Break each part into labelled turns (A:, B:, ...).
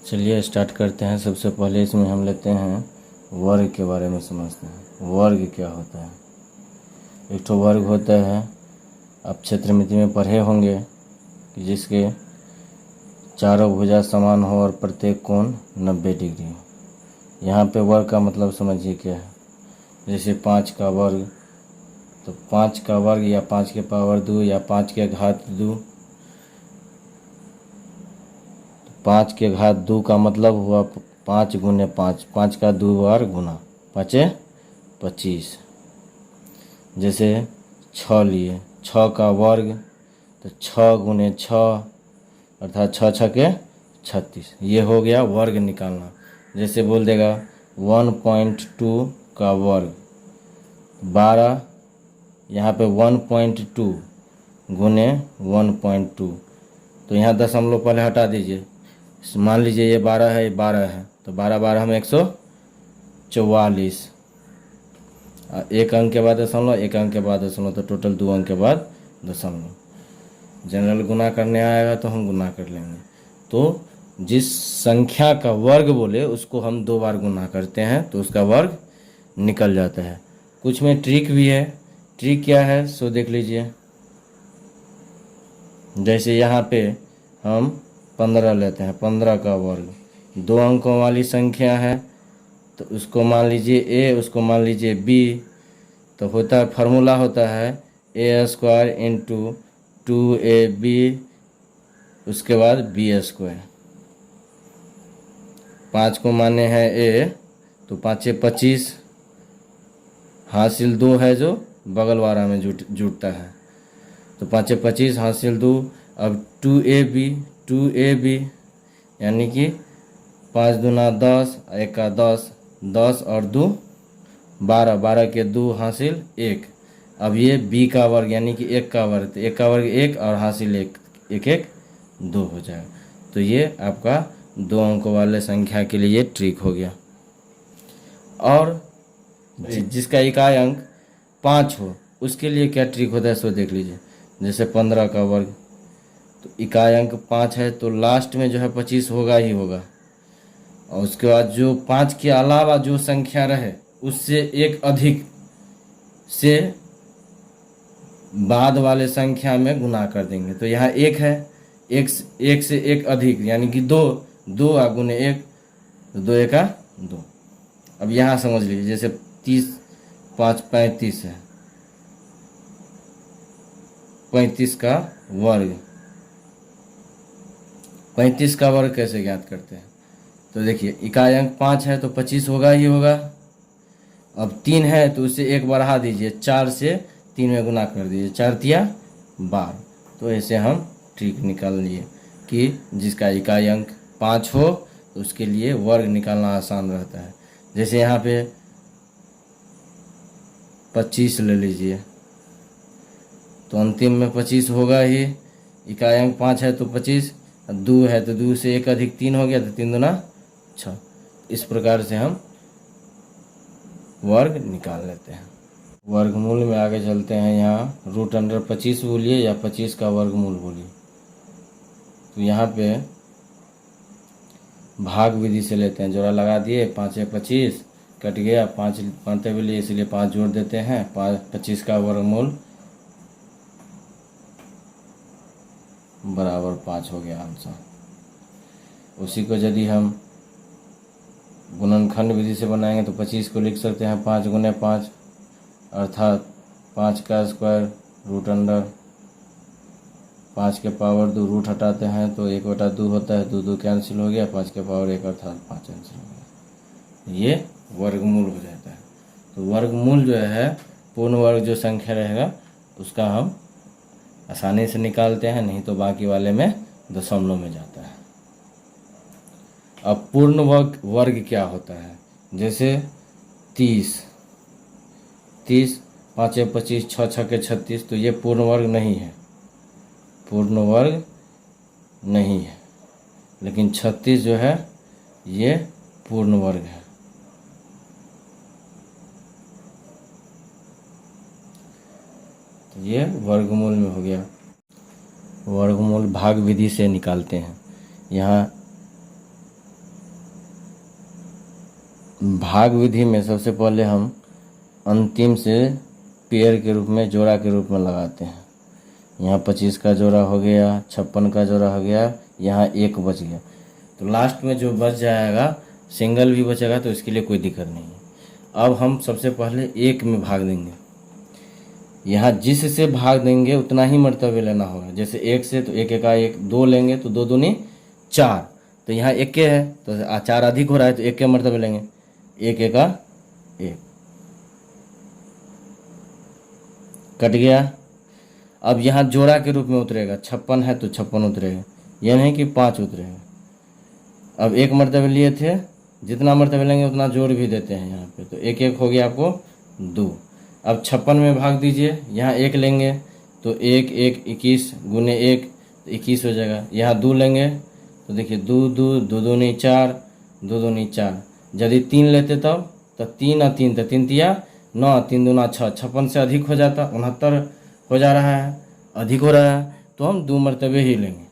A: चलिए स्टार्ट करते हैं। सबसे पहले इसमें हम लेते हैं वर्ग के बारे में समझते हैं। वर्ग क्या होता है? एक तो वर्ग होता है, आप क्षेत्रमिति में पढ़े होंगे कि जिसके चारों भुजा समान हो और प्रत्येक कोण 90 डिग्री हो। यहाँ पे वर्ग का मतलब समझिए क्या है। जैसे 5 का वर्ग, तो 5 का वर्ग या 5 के पावर 2 या 5 के घात 2। 5 के घात 2 का मतलब हुआ 5 गुने 5, 5 का 2 बार गुना, 5 25। जैसे 6 लिए, 6 का वर्ग, तो 6 गुने 6 अर्थात 6 छके 36। ये हो गया वर्ग निकालना। जैसे बोल देगा 1.2 का वर्ग 12, यहाँ पे 1.2 गुने 1.2, तो यहाँ दशमलव पहले हटा दीजिए। मान लीजिए ये 12 है, ये 12 है, तो 12 12 में 144। एक अंक के बाद दशमलव, एक अंक के बाद दशमलव, तो टोटल 2 अंक के बाद दशमलव। जनरल गुना करने आएगा तो हम गुना कर लेंगे। तो जिस संख्या का वर्ग बोले उसको हम 2 बार गुना करते हैं तो उसका वर्ग निकल जाता है। कुछ में ट्रिक भी है। ट्रिक क्या है सो देख लीजिए। जैसे यहाँ पे हम 15 लेते हैं, 15 का वर्ग 2 अंकों वाली संख्या है, तो उसको मान लीजिए a, उसको मान लीजिए b, तो होता है फार्मूला होता है a² इंटू 2ab, उसके बाद b²। 5 को माने हैं a, तो 5 25, हासिल 2 है जो बगल वाला में जुड़ता है, तो 5 25 हासिल 2। अब 2ab यानी कि 5 दूना 10, 1 का 10, 10 और 2 12, 12 के 2 हासिल 1। अब ये b का वर्ग यानी कि 1 का वर्ग, तो 1 का वर्ग 1 और हासिल 1, 1 1 2 हो जाएगा। तो ये आपका 2 अंकों वाले संख्या के लिए ट्रिक हो गया। और जिसका इकाई अंक 5 हो उसके लिए क्या ट्रिक होता है सो देख लीजिए। जैसे 15 का वर्ग, तो इकाई अंक 5 है, तो लास्ट में जो है 25 होगा ही होगा, और उसके बाद जो 5 के अलावा जो संख्या रहे उससे एक अधिक से बाद वाले संख्या में गुना कर देंगे। तो यहाँ 1 है, एक से एक अधिक यानी कि 2, 2 गुने 1, तो 2 1 2। अब यहाँ समझ लीजिए जैसे 30 5 35 है, 35 का वर्ग। 35 का वर्ग कैसे ज्ञात करते हैं? तो देखिए इकाई अंक 5 है तो 25 होगा ही होगा। अब 3 है तो उसे 1 बढ़ा दीजिए, 4 से 3 में गुना कर दीजिए, 4 तिया 12। तो ऐसे हम ट्रिक निकाल लिए कि जिसका इकाई अंक 5 हो तो उसके लिए वर्ग निकालना आसान रहता है। जैसे यहाँ पे 25 ले लीजिए, तो अंतिम में 25 होगा ही। इकाई अंक 5 है तो 25, 2 है तो 2 से 1 अधिक 3 हो गया, तो 3 दूना 6। इस प्रकार से हम वर्ग निकाल लेते हैं। वर्गमूल में आगे चलते हैं। यहाँ √25 बोलिए या 25 का वर्गमूल बोलिए। तो यहाँ पे भाग विधि से लेते हैं। जोड़ा लगा दिए, 5 25 कट गया, 5 पाँते भी लिए इसलिए 5 जोड़ देते हैं। 25 का वर्गमूल बराबर 5 हो गया आंसर। उसी को यदि हम गुणनखंड विधि से बनाएंगे तो 25 को लिख सकते हैं 5 गुने 5, अर्थात 5 का स्क्वायर √5 के पावर 2, रूट हटाते हैं तो 1/2 होता है, 2 2 कैंसिल हो गया, 5 के पावर 1 अर्थात 5 आंसर हो गया। ये वर्गमूल हो जाता है। तो वर्गमूल जो है पूर्ण वर्ग जो संख्या रहेगा उसका हम आसानी से निकालते हैं, नहीं तो बाकी वाले में दशमलव में जाता है। अब पूर्ण वर्ग क्या होता है? जैसे 30, 5 25, 6 छके 36, तो ये पूर्ण वर्ग नहीं है, पूर्ण वर्ग नहीं है। लेकिन 36 जो है ये पूर्ण वर्ग है। तो ये वर्गमूल में हो गया। वर्गमूल भाग विधि से निकालते हैं। यहाँ भाग विधि में सबसे पहले हम अंतिम से पेयर के रूप में, जोड़ा के रूप में लगाते हैं। यहाँ 25 का जोड़ा हो गया, 56 का जोड़ा हो गया, यहाँ 1 बच गया। तो लास्ट में जो बच जाएगा, सिंगल भी बचेगा तो इसके लिए कोई दिक्कत नहीं है। अब हम सबसे पहले 1 में भाग देंगे। यहाँ जिससे भाग देंगे उतना ही मर्तबे लेना होगा। जैसे 1 से तो 1 एका 1, 2 लेंगे तो 2 दूनी 4, तो यहाँ 1 के है तो 4 अधिक हो रहा है तो 1 के मर्तबे लेंगे, 1 एका 1 कट गया। अब यहाँ जोड़ा के रूप में उतरेगा, 56 है तो 56 उतरेगा, यह नहीं कि 5 उतरेगा। अब 1 मर्तबे लिए थे, जितना मर्तबे लेंगे उतना जोड़ भी देते हैं यहाँ पे, तो 1 1 हो गया आपको 2। अब 56 में भाग दीजिए, यहाँ 1 लेंगे तो 1 1 21 गुने 1 तो 21 हो जाएगा। यहाँ 2 लेंगे तो देखिए 2 2 2 दूनी 4, 2 दूनी 4। यदि 3 लेते तब तो 3 और 3 तो 3 तिया 9, 3 दूना 6, 56 से अधिक हो जाता, 69 हो जा रहा है, अधिक हो रहा है, तो हम 2 मर्तबे ही लेंगे।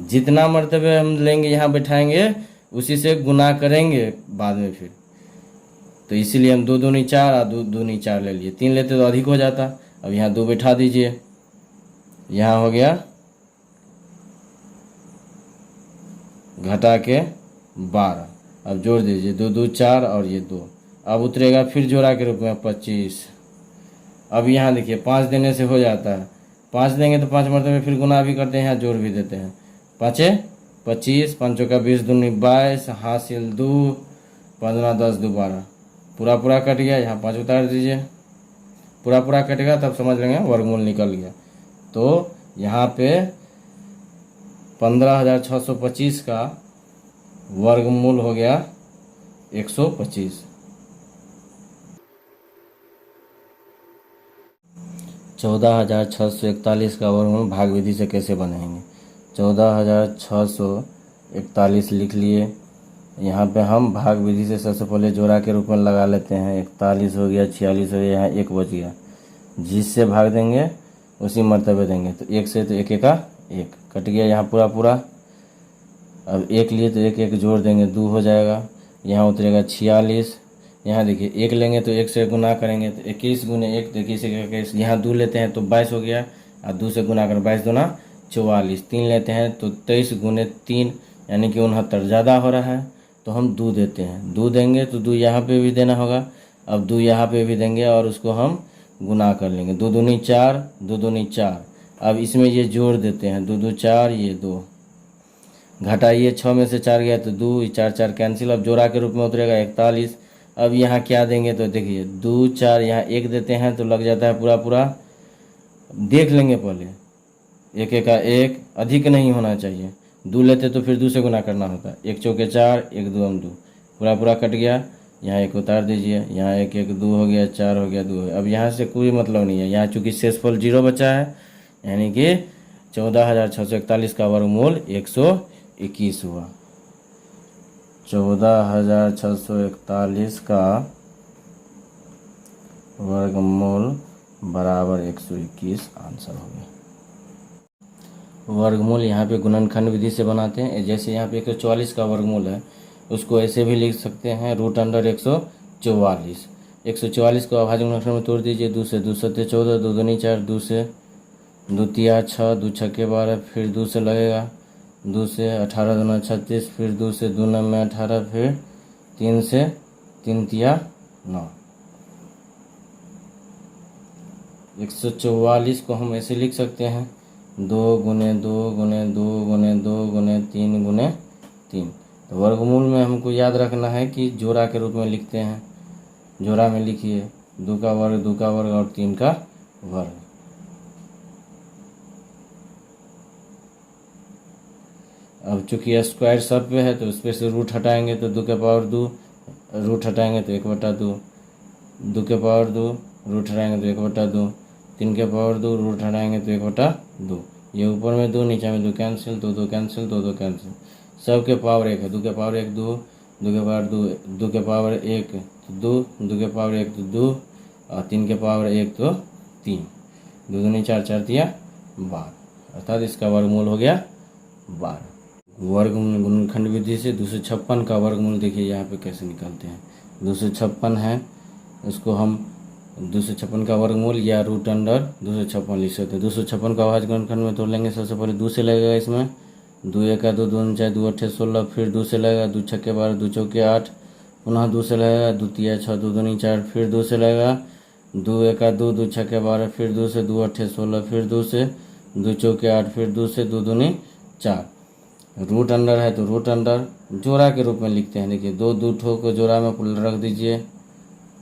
A: जितना मर्तबे हम लेंगे यहाँ बैठाएंगे, उसी से गुना करेंगे बाद में फिर, तो इसीलिए हम 2 दूनी 4 और 2 दूनी 4 ले लिए। 3 लेते तो अधिक हो जाता। अब यहाँ 2 बैठा दीजिए, यहाँ हो गया घटा के 12। अब जोड़ दीजिए, 2 2 4 और ये 2। अब उतरेगा फिर जोड़ा के रूप में 25। अब यहाँ देखिए 5 देने से हो जाता है, 5 देंगे तो 5 मरतबे फिर गुना भी करते हैं, यहाँ जोड़ भी देते हैं। 5 25, 5 का 20 दूनी 22, हासिल 2, 15 10 2 12, पूरा पूरा कट गया। यहाँ 5 उतार दीजिए, पूरा पूरा कटेगा तब समझ लेंगे वर्गमूल निकल गया। तो यहाँ पे 15,625 का वर्गमूल हो गया 125। 14,641 का वर्गमूल भाग विधि से कैसे बनाएंगे। 14,641 लिख लिए। यहाँ पे हम भाग विधि से सबसे पहले जोड़ा के रूप में लगा लेते हैं। 41 हो गया, 46 हो गया, यहाँ 1 बच गया। जिससे भाग देंगे उसी मर्तबे देंगे, तो 1 से तो 1 एका 1 कट गया, यहाँ पूरा पूरा। अब 1 लिए तो 1 1 जोड़ देंगे, 2 हो जाएगा, यहाँ उतरेगा 46। यहाँ देखिए 1 लेंगे तो 1 से गुना करेंगे तो 21 गुने 1 तो 21 21, यहाँ 2 लेते हैं तो 22 हो गया, और 2 से गुना करें 22 दूना 44। 3 लेते हैं तो 23 गुने 3 यानी कि 69 ज़्यादा हो रहा है, तो हम 2 देते हैं। 2 देंगे तो 2 यहाँ पे भी देना होगा, अब 2 यहाँ पे भी देंगे और उसको हम गुना कर लेंगे। 2 दूनी 4, 2 दूनी 4। अब इसमें ये जोड़ देते हैं, 2 2 4, ये 2 घटाइए, 6 में से 4 गया तो 2, 4 4 कैंसिल। अब जोड़ा के रूप में उतरेगा 41। अब यहाँ क्या देंगे तो देखिए 2 4, यहाँ 1 देते हैं तो लग जाता है पूरा पूरा। देख लेंगे पहले, 1 एका 1 अधिक नहीं होना चाहिए। 2 लेते तो फिर 2 से गुना करना होता। 1 चौके 4, 1 2 2, पूरा पूरा कट गया। यहाँ 1 उतार दीजिए, यहाँ 1 1 2 हो गया, 4 हो गया, 2 हो गया। अब यहाँ से कोई मतलब नहीं है, यहाँ चूँकि शेषफल 0 बचा है, यानी कि 14,641 का वर्गमूल 121 हुआ। 14,641 का वर्गमूल बराबर 121 आंसर हो गया। वर्गमूल यहाँ पे गुणनखंड विधि से बनाते हैं। जैसे यहाँ पे 144 का वर्गमूल है, उसको ऐसे भी लिख सकते हैं, √144। 144 को अभाज्य गुणनखंड में तोड़ दीजिए। 2 से 2 सत्ते 14, 2 दूनी 4, 2 से 2 तिया 6, 2 छक्के 12, फिर 2 से लगेगा, 2 से 18 दूना 36, फिर 2 से 2 9 में 18, फिर 3 से 3 तिया 9। 144 को हम ऐसे लिख सकते हैं, 2 गुने 2 गुने 2 गुने 2 गुने 3 गुने 3। तो वर्गमूल में हमको याद रखना है कि जोड़ा के रूप में लिखते हैं। जोड़ा में लिखिए 2 का वर्ग 2 का वर्ग और 3 का वर्ग। अब चूंकि स्क्वायर सब पे है तो उस पर से रूट हटाएंगे तो 2 के पावर 2, रूट हटाएंगे तो 1/2, 2 के पावर 2 रूट हटाएंगे तो 1/2, 3 के पावर 2 रूट हटाएंगे तो 1/2। ये ऊपर में 2, नीचे में 2 कैंसिल, 2 2 कैंसिल, 2 2 कैंसिल, सब के पावर 1 है। 2 के पावर 1 2, 2 के पावर 2, 2 के पावर 1 तो 2, 2 के पावर 1 तो 2, और 3 के पावर 1 तो 3, 2 दूनी 4, 4 तिया 12, अर्थात इसका वर्गमूल हो गया 12। गुणनखंड विधि से 256 का वर्गमूल देखिए यहाँ पे कैसे निकालते हैं। 256 है, उसको हम 256 का वर्गमूल या रूट अंडर 256 लिख सकते हैं। 256 का अभाज्य गुणनखंड में तोड़ लेंगे। सबसे पहले 2 से लगेगा इसमें, 2 एका 2, 2 चार 2 अट्ठे 16, फिर 2 से लगेगा, 2 छक्के 12, 2 चौके 8, पुनः 2 से लगेगा, 2 तिया 6, 2 दूनी 4, फिर 2 से लगेगा, 2 एका 2, 2 छक्के 12, फिर 2 से 2 अट्ठे 16, फिर 2 से 2 चौके 8, फिर 2 से 2 दूनी 4। रूट अंडर है तो रूट अंडर जोड़ा के रूप में लिखते हैं। देखिए 2 ठो को जोड़ा में रख दीजिए,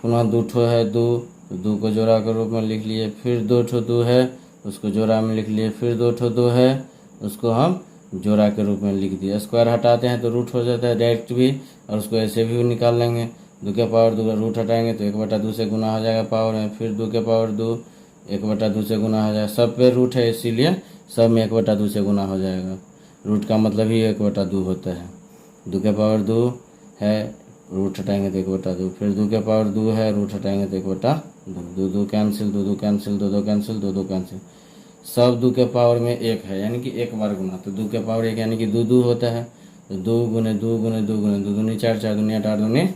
A: पुनः 2 ठो है 2, तो 2 को जोड़ा के रूप में लिख लिए, फिर 2 ठो 2 है उसको जोड़ा में लिख लिए, फिर 2 ठो 2 है उसको हम जोड़ा के रूप में लिख दिए। स्क्वायर हटाते हैं तो रूट हो जाता है डायरेक्ट भी, और उसको ऐसे भी निकाल लेंगे। 2 के पावर 2 रूट हटाएंगे तो 1/2 से गुना हो जाएगा पावर में, फिर 2 के पावर 2 1/2 से गुना हो जाएगा। सब पे रूट है इसीलिए सब में 1/2 से गुना हो जाएगा। रूट का मतलब ही 1/2 होता है। 2 के पावर 2 है, रूट हटाएंगे तो 1/2, फिर 2 के पावर 2 है, रूट हटाएंगे तो 1/2, 2 कैंसिल, 2 कैंसिल, 2 कैंसिल, 2 कैंसिल। सब 2 के पावर में 1 है, यानी कि 1 बार गुना, तो 2 के पावर 1 यानी कि 2 होता है। तो 2 गुने 2 गुने 2 गुने 2 दूनी 4, 4 दूनी 8, 8 दूनी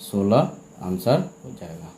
A: 16 आंसर हो जाएगा।